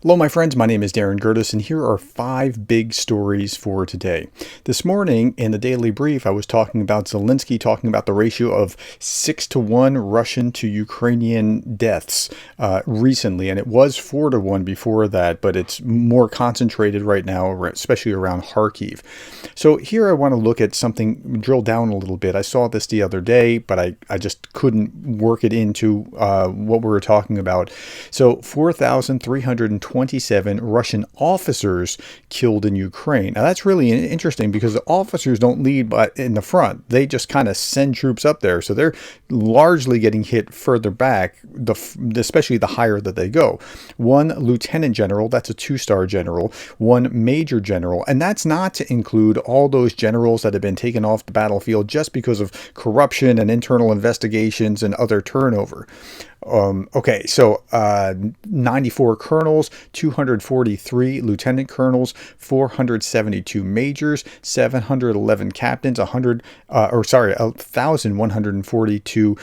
Hello, my friends. My name is Gerdes, and here are 5 big stories for today. This morning in the Daily Brief, I was talking about Zelensky talking about the ratio of 6-to-1 Russian to Ukrainian deaths recently, and it was 4-to-1 before that, but it's more concentrated right now, especially around Kharkiv. So here I want to look at something, drill down a little bit. I saw this the other day, but I just couldn't work it into what we were talking about. So 4,327 Russian officers killed in Ukraine. Now that's really interesting because the officers don't lead in the front. They just kind of send troops up there. So they're largely getting hit further back, especially the higher that they go. 1 lieutenant general, that's a 2-star general, 1 major general, and that's not to include all those generals that have been taken off the battlefield just because of corruption and internal investigations and other turnover. Okay, so 94 colonels, 243 lieutenant colonels, 472 majors, 711 captains, 1,142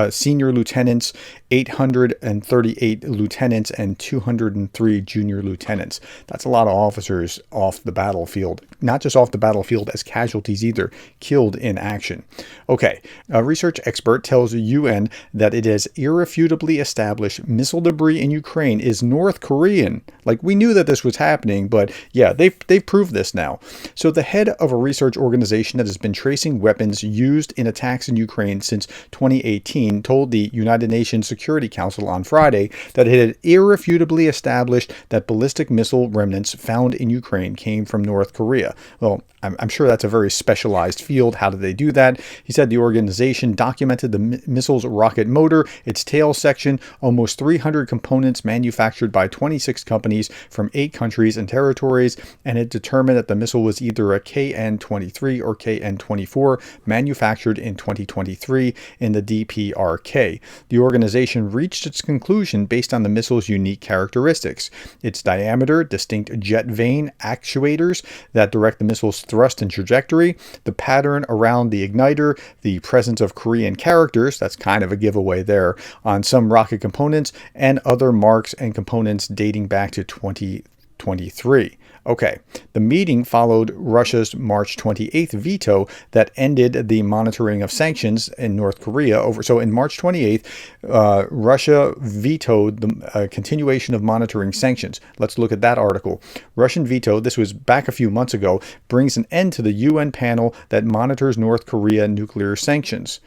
senior lieutenants, 838 lieutenants, and 203 junior lieutenants. That's a lot of officers off the battlefield. Not just off the battlefield as casualties either, killed in action. Okay, a research expert tells the UN that it is irrefutably established missile debris in Ukraine is North Korean. Like, we knew that this was happening, but yeah, they've proved this now. So the head of a research organization that has been tracing weapons used in attacks in Ukraine since 2018 told the United Nations Security Council on Friday that it had irrefutably established that ballistic missile remnants found in Ukraine came from North Korea. Well, I'm sure that's a very specialized field. How did they do that? He said the organization documented the missile's rocket motor, its tail section, almost 300 components manufactured by 26 companies from 8 countries and territories, and it determined that the missile was either a KN-23 or KN-24 manufactured in 2023 in the DPRK. The organization reached its conclusion based on the missile's unique characteristics: its diameter, distinct jet vane actuators that direct the missile's thrust and trajectory, the pattern around the igniter, the presence of Korean characters, that's kind of a giveaway there, on some rocket components, and other marks and components dating back to 2023. Okay, the meeting followed Russia's March 28th veto that ended the monitoring of sanctions in North Korea. So in March 28th, Russia vetoed the continuation of monitoring sanctions. Let's look at that article. Russian veto, this was back a few months ago, brings an end to the UN panel that monitors North Korea nuclear sanctions.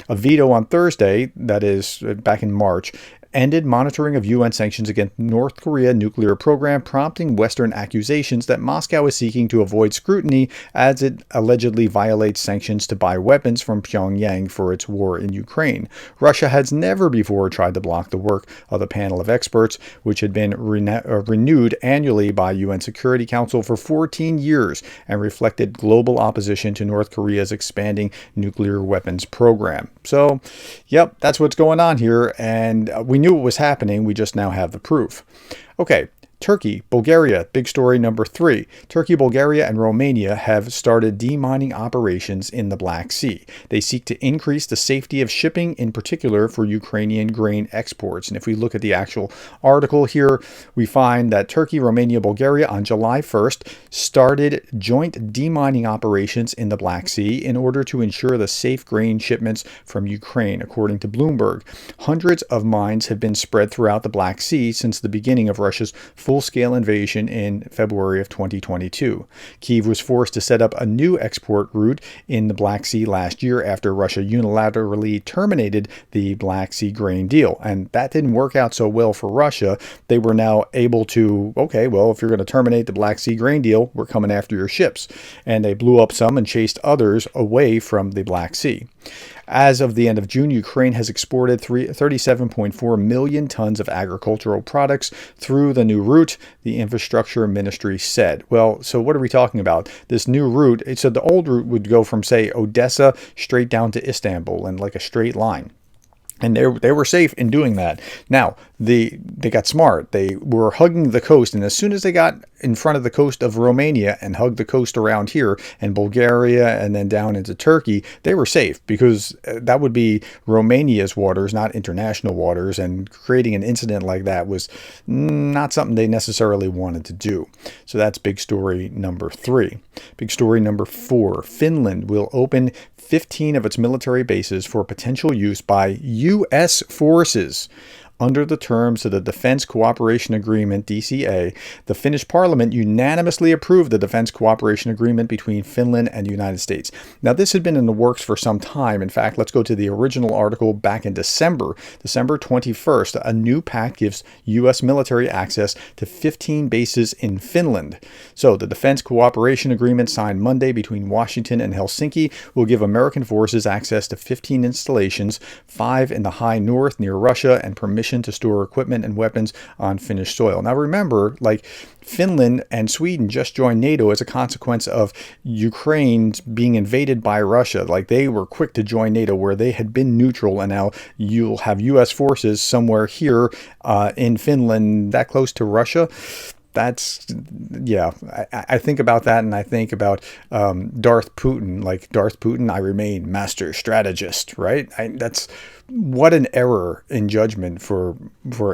A veto on Thursday, that is back in March, ended monitoring of UN sanctions against North Korea nuclear program, prompting Western accusations that Moscow is seeking to avoid scrutiny as it allegedly violates sanctions to buy weapons from Pyongyang for its war in Ukraine. Russia has never before tried to block the work of the panel of experts, which had been renewed annually by UN Security Council for 14 years and reflected global opposition to North Korea's expanding nuclear weapons program. So, yep, that's what's going on here, and we knew it was happening. We just now have the proof. Okay. Turkey, Bulgaria, big story number 3. Turkey, Bulgaria, and Romania have started demining operations in the Black Sea. They seek to increase the safety of shipping, in particular for Ukrainian grain exports. And if we look at the actual article here, we find that Turkey, Romania, Bulgaria on July 1st started joint demining operations in the Black Sea in order to ensure the safe grain shipments from Ukraine, according to Bloomberg. Hundreds of mines have been spread throughout the Black Sea since the beginning of Russia's full-scale invasion in February of 2022. Kyiv was forced to set up a new export route in the Black Sea last year after Russia unilaterally terminated the Black Sea grain deal. And that didn't work out so well for Russia. They were now able to, okay, well, if you're going to terminate the Black Sea grain deal, we're coming after your ships. And they blew up some and chased others away from the Black Sea. As of the end of June, Ukraine has exported 37.4 million tons of agricultural products through the new route, the infrastructure ministry said. Well, so what are we talking about? This new route, so the old route would go from, say, Odessa straight down to Istanbul in like a straight line. And they were safe in doing that. Now, they got smart. They were hugging the coast, and as soon as they got in front of the coast of Romania and hugged the coast around here and Bulgaria and then down into Turkey, they were safe, because that would be Romania's waters, not international waters, and creating an incident like that was not something they necessarily wanted to do. So that's big story number 3. Big story number 4, Finland will open 15 of its military bases for potential use by U.S. forces. Under the terms of the Defense Cooperation Agreement, DCA, the Finnish Parliament unanimously approved the Defense Cooperation Agreement between Finland and the United States. Now, this had been in the works for some time. In fact, let's go to the original article back in December 21st. A new pact gives U.S. military access to 15 bases in Finland. So, the Defense Cooperation Agreement signed Monday between Washington and Helsinki will give American forces access to 15 installations, 5 in the high north near Russia, and permission to store equipment and weapons on Finnish soil. Now remember, like, Finland and Sweden just joined NATO as a consequence of Ukraine being invaded by Russia. Like, they were quick to join NATO where they had been neutral, and now you'll have U.S. forces somewhere here in Finland that close to Russia. That's, yeah, I think about that, and I think about Darth Putin. Like, Darth Putin, I remain master strategist, right? That's what an error in judgment for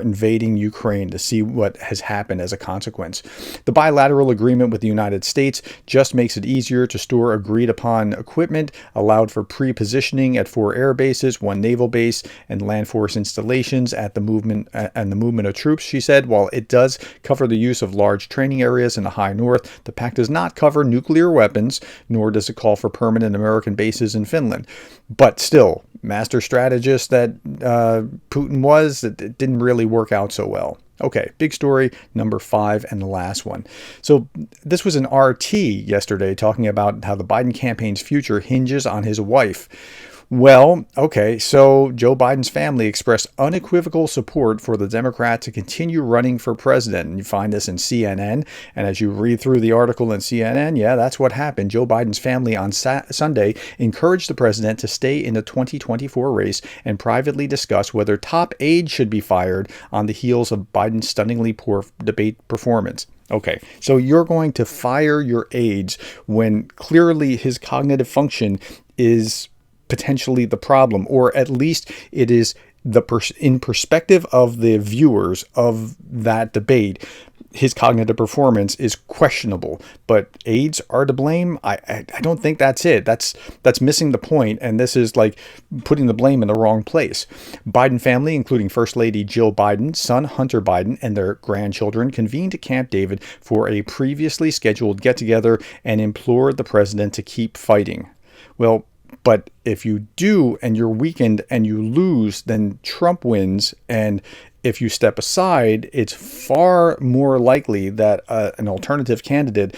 invading Ukraine, to see what has happened as a consequence. The bilateral agreement with the United States just makes it easier to store agreed upon equipment, allowed for pre-positioning at 4 air bases, 1 naval base, and land force installations at the movement of troops, she said. While it does cover the use of large training areas in the high north, the pact does not cover nuclear weapons, nor does it call for permanent American bases in Finland. But still, master strategist that Putin was, it didn't really work out so well. Okay, big story number 5 and the last one. So this was an RT yesterday talking about how the Biden campaign's future hinges on his wife. Well, okay, so Joe Biden's family expressed unequivocal support for the Democrat to continue running for president. And you find this in CNN. And as you read through the article in CNN, yeah, that's what happened. Joe Biden's family on Sunday encouraged the president to stay in the 2024 race and privately discuss whether top aides should be fired on the heels of Biden's stunningly poor debate performance. Okay, so you're going to fire your aides when clearly his cognitive function is potentially the problem, or at least it is in perspective of the viewers of that debate, his cognitive performance is questionable. But aides are to blame? I don't think that's it. That's missing the point, and this is like putting the blame in the wrong place. Biden family, including First Lady Jill Biden, son Hunter Biden, and their grandchildren, convened at Camp David for a previously scheduled get-together and implored the president to keep fighting. Well, but if you do and you're weakened and you lose, then Trump wins. And if you step aside, it's far more likely that an alternative candidate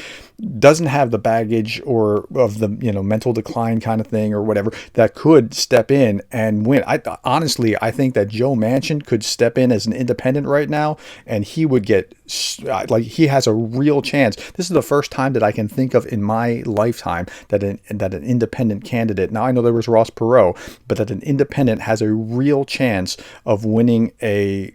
doesn't have the baggage or of the mental decline kind of thing or whatever that could step in and win. Honestly, I think that Joe Manchin could step in as an independent right now, and he would get he has a real chance. This is the first time that I can think of in my lifetime that an independent candidate. Now I know there was Ross Perot, but that an independent has a real chance of winning an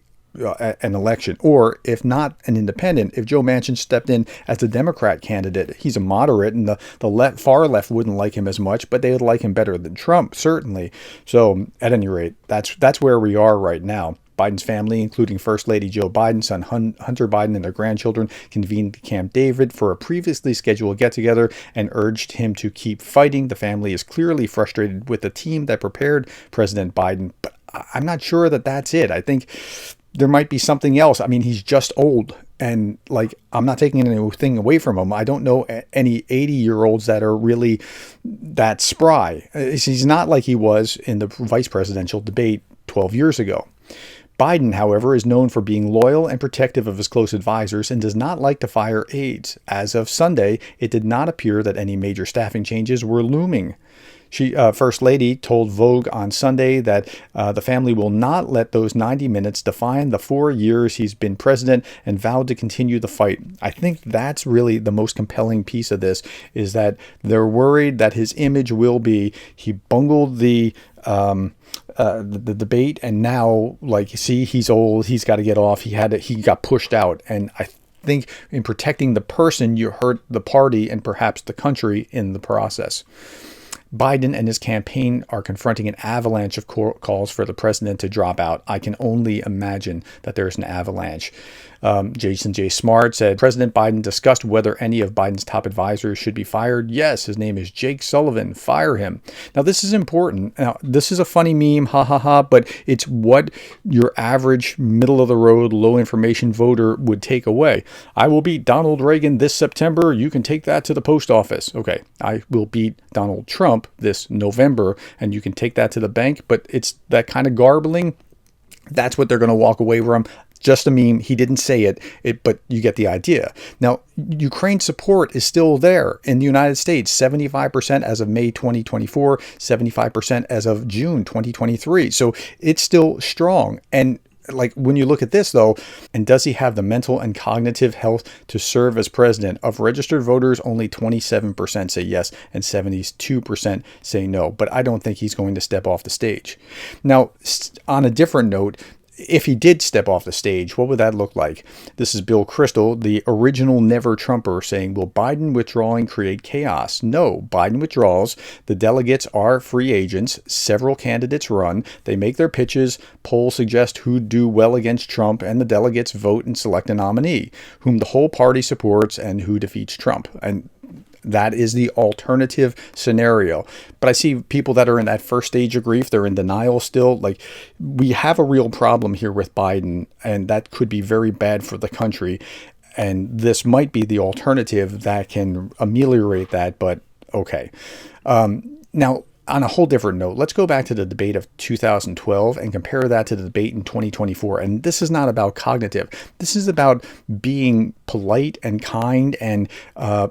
election. Or if not an independent, if Joe Manchin stepped in as a Democrat candidate, he's a moderate, and the far left wouldn't like him as much, but they would like him better than Trump, certainly. So at any rate, that's where we are right now. Biden's family, including First Lady Jill Biden, son Hunter Biden, and their grandchildren, convened at Camp David for a previously scheduled get-together and urged him to keep fighting. The family is clearly frustrated with the team that prepared President Biden, but I'm not sure that that's it. I think there might be something else. I mean, he's just old, and I'm not taking anything away from him. I don't know any 80-year-olds that are really that spry. He's not like he was in the vice presidential debate 12 years ago. Biden, however, is known for being loyal and protective of his close advisors and does not like to fire aides. As of Sunday, it did not appear that any major staffing changes were looming. First Lady told Vogue on Sunday that the family will not let those 90 minutes define the 4 years he's been president, and vowed to continue the fight. I think that's really the most compelling piece of this, is that they're worried that his image will be, he bungled the debate, and now, like, see, he's old, he's got to get off, he got pushed out. And I think in protecting the person, you hurt the party and perhaps the country in the process. Biden and his campaign are confronting an avalanche of calls for the president to drop out. I can only imagine that there's an avalanche. Jason J. Smart said, President Biden discussed whether any of Biden's top advisors should be fired. Yes, his name is Jake Sullivan. Fire him. Now, this is important. Now, this is a funny meme, ha ha ha, but it's what your average middle-of-the-road, low-information voter would take away. I will beat Donald Reagan this September. You can take that to the post office. Okay, I will beat Donald Trump this November, and you can take that to the bank, but it's that kind of garbling. That's what they're going to walk away from. Just a meme. He didn't say it, but you get the idea. Now, Ukraine support is still there in the United States, 75% as of May 2024, 75% as of June 2023. So it's still strong. And like, when you look at this, though, and does he have the mental and cognitive health to serve as president? Of registered voters, only 27% say yes and 72% say no. But I don't think he's going to step off the stage. Now, on a different note, if he did step off the stage, what would that look like? This is Bill Kristol, the original Never Trumper, saying, will Biden withdrawing create chaos? No, Biden withdraws. The delegates are free agents. Several candidates run. They make their pitches. Polls suggest who'd do well against Trump, and the delegates vote and select a nominee, whom the whole party supports and who defeats Trump. And that is the alternative scenario. But I see people that are in that first stage of grief. They're in denial still. Like, we have a real problem here with Biden, and that could be very bad for the country. And this might be the alternative that can ameliorate that. But okay. Now, on a whole different note, let's go back to the debate of 2012 and compare that to the debate in 2024. And this is not about cognitive. This is about being polite and kind and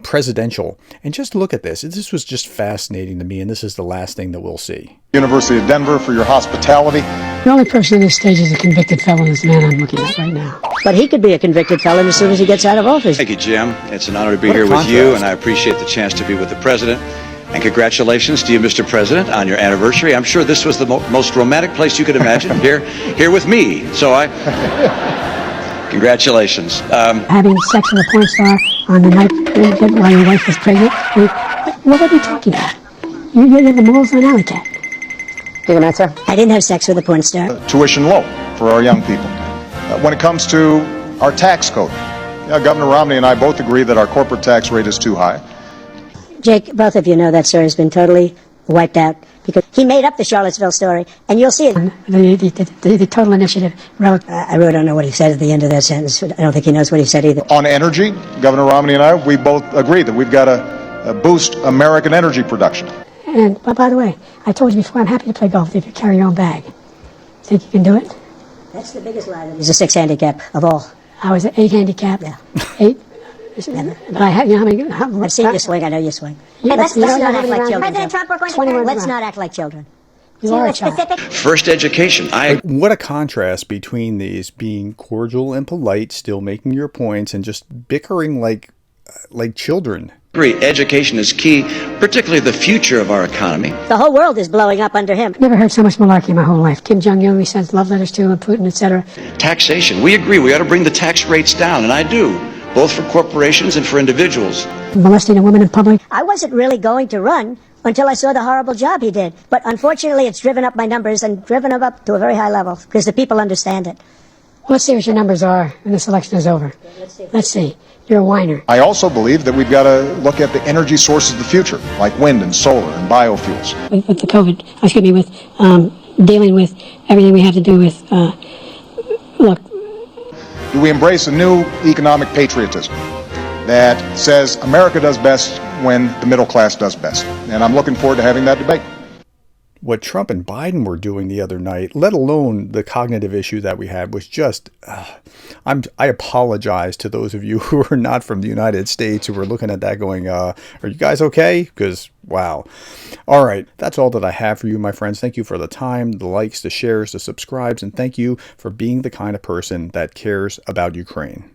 presidential. And just look at this. This was just fascinating to me, and this is the last thing that we'll see. University of Denver, for your hospitality. The only person on this stage is a convicted felon, is the man I'm looking at right now. But he could be a convicted felon as soon as he gets out of office. Thank you, Jim. It's an honor to be here with you, and I appreciate the chance to be with the president. And congratulations to you, Mr. President, on your anniversary. I'm sure this was the most romantic place you could imagine, here with me. So congratulations. Having sex with a porn star on the night while your wife was pregnant, what are you talking about? You're the morals of an alley cat. Give an answer. I didn't have sex with a porn star. Tuition low for our young people. When it comes to our tax code, Governor Romney and I both agree that our corporate tax rate is too high. Jake, both of you know that story has been totally wiped out because he made up the Charlottesville story, and you'll see it. The total initiative. I really don't know what he said at the end of that sentence. I don't think he knows what he said either. On energy, Governor Romney and I, we both agree that we've got to boost American energy production. And by the way, I told you before, I'm happy to play golf if you carry your own bag. Think you can do it? That's the biggest lie. He's a 6 handicap of all. I was an 8 handicap. Yeah. 8. But I had, you know how many... I've seen you swing. I know you swing. Yeah, let's not act like children. President Trump, we're going to 21 Let's not act like children. You are a child. First education. What a contrast between these, being cordial and polite, still making your points, and just bickering like children. Agree. Education is key, particularly the future of our economy. The whole world is blowing up under him. Never heard so much malarkey in my whole life. Kim Jong-un, we sent love letters to, and Putin, etc. Taxation. We agree. We ought to bring the tax rates down, and I do, both for corporations and for individuals. Molesting a woman in public. I wasn't really going to run until I saw the horrible job he did. But unfortunately, it's driven up my numbers and driven them up to a very high level because the people understand it. Let's see what your numbers are when this election is over. Let's see. You're a whiner. I also believe that we've got to look at the energy sources of the future, like wind and solar and biofuels. With the COVID, with dealing with everything we have to do with, look. Do we embrace a new economic patriotism that says America does best when the middle class does best? And I'm looking forward to having that debate. what Trump and Biden were doing the other night, let alone the cognitive issue that we had, was just, I apologize to those of you who are not from the United States who were looking at that going, are you guys okay? Because, wow. All right, that's all that I have for you, my friends. Thank you for the time, the likes, the shares, the subscribes, and thank you for being the kind of person that cares about Ukraine.